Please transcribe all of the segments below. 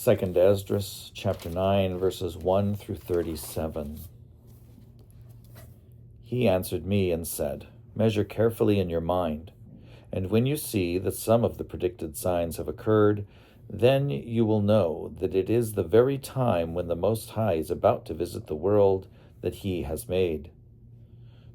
2 Esdras chapter 9, verses 1 through 37. He answered me and said, "Measure carefully in your mind, and when you see that some of the predicted signs have occurred, then you will know that it is the very time when the Most High is about to visit the world that he has made.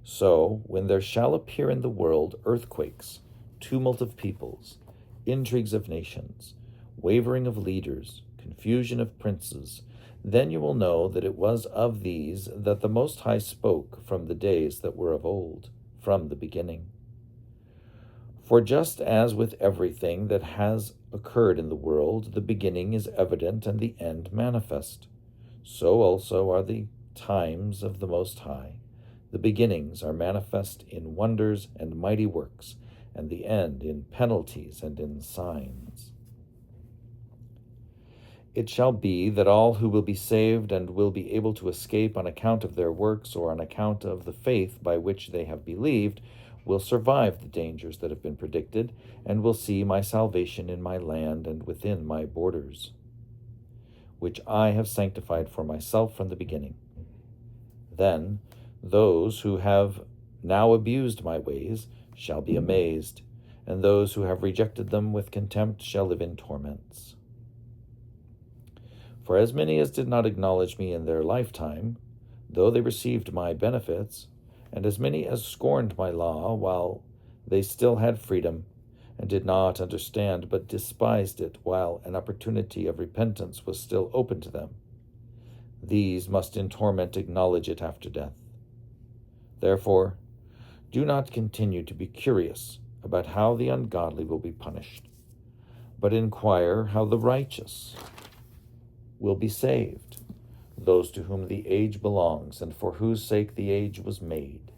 So, when there shall appear in the world earthquakes, tumult of peoples, intrigues of nations, wavering of leaders, confusion of princes, then you will know that it was of these that the Most High spoke from the days that were of old, from the beginning. For just as with everything that has occurred in the world, the beginning is evident and the end manifest, so also are the times of the Most High. The beginnings are manifest in wonders and mighty works, and the end in penalties and in signs. It shall be that all who will be saved and will be able to escape on account of their works or on account of the faith by which they have believed will survive the dangers that have been predicted and will see my salvation in my land and within my borders, which I have sanctified for myself from the beginning. Then those who have now abused my ways shall be amazed, and those who have rejected them with contempt shall live in torments. For as many as did not acknowledge me in their lifetime, though they received my benefits, and as many as scorned my law while they still had freedom, and did not understand but despised it while an opportunity of repentance was still open to them, these must in torment acknowledge it after death. Therefore, do not continue to be curious about how the ungodly will be punished, but inquire how the righteous will be saved, those to whom the age belongs and for whose sake the age was made."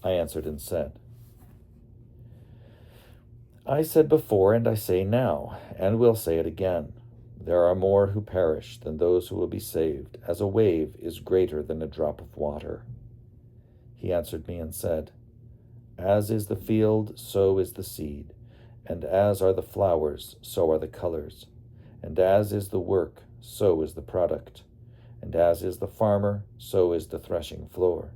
I answered and said, "I said before, and I say now, and will say it again, there are more who perish than those who will be saved, as a wave is greater than a drop of water." He answered me and said, "As is the field, so is the seed, and as are the flowers, so are the colors. And as is the work, so is the product. And as is the farmer, so is the threshing floor.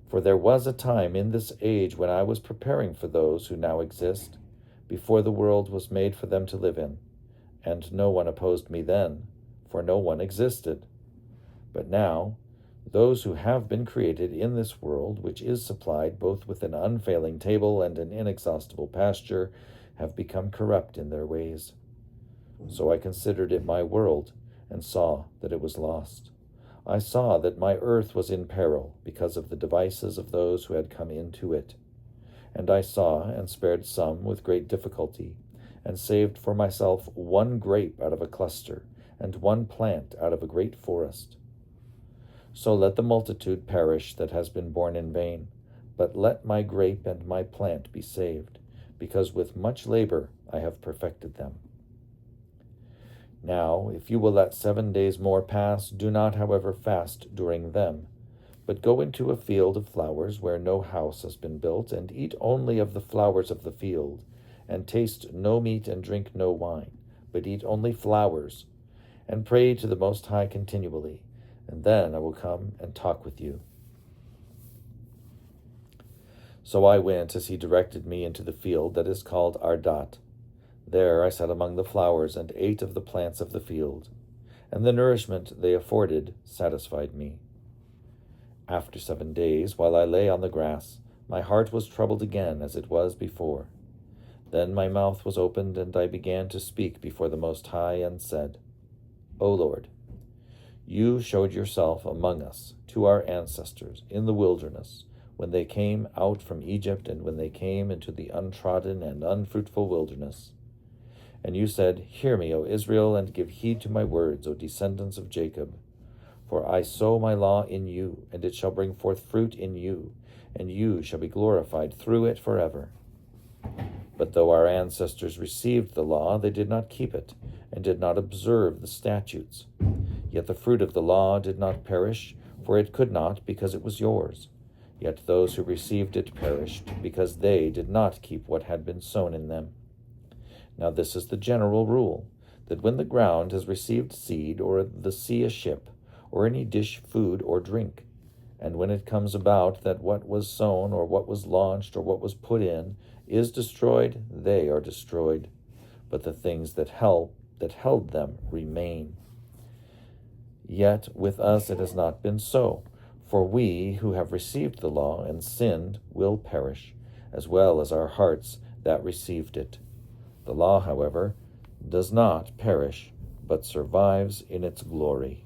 For there was a time in this age when I was preparing for those who now exist, before the world was made for them to live in, and no one opposed me then, for no one existed. But now, those who have been created in this world, which is supplied both with an unfailing table and an inexhaustible pasture, have become corrupt in their ways. So I considered it my world, and saw that it was lost. I saw that my earth was in peril because of the devices of those who had come into it. And I saw and spared some with great difficulty, and saved for myself one grape out of a cluster, and one plant out of a great forest. So let the multitude perish that has been born in vain, but let my grape and my plant be saved, because with much labor I have perfected them. Now, if you will let 7 days more pass, do not, however, fast during them, but go into a field of flowers where no house has been built, and eat only of the flowers of the field, and taste no meat and drink no wine, but eat only flowers, and pray to the Most High continually, and then I will come and talk with you." So I went as he directed me into the field that is called Ardat. There I sat among the flowers and ate of the plants of the field, and the nourishment they afforded satisfied me. After 7 days, while I lay on the grass, my heart was troubled again as it was before. Then my mouth was opened, and I began to speak before the Most High, and said, "O Lord, you showed yourself among us to our ancestors in the wilderness, when they came out from Egypt and when they came into the untrodden and unfruitful wilderness. And you said, 'Hear me, O Israel, and give heed to my words, O descendants of Jacob. For I sow my law in you, and it shall bring forth fruit in you, and you shall be glorified through it forever.' But though our ancestors received the law, they did not keep it, and did not observe the statutes. Yet the fruit of the law did not perish, for it could not, because it was yours. Yet those who received it perished, because they did not keep what had been sown in them. Now this is the general rule, that when the ground has received seed, or the sea a ship, or any dish food or drink, and when it comes about that what was sown, or what was launched, or what was put in, is destroyed, they are destroyed. But the things that held them remain. Yet with us it has not been so. For we who have received the law and sinned will perish, as well as our hearts that received it. The law, however, does not perish, but survives in its glory.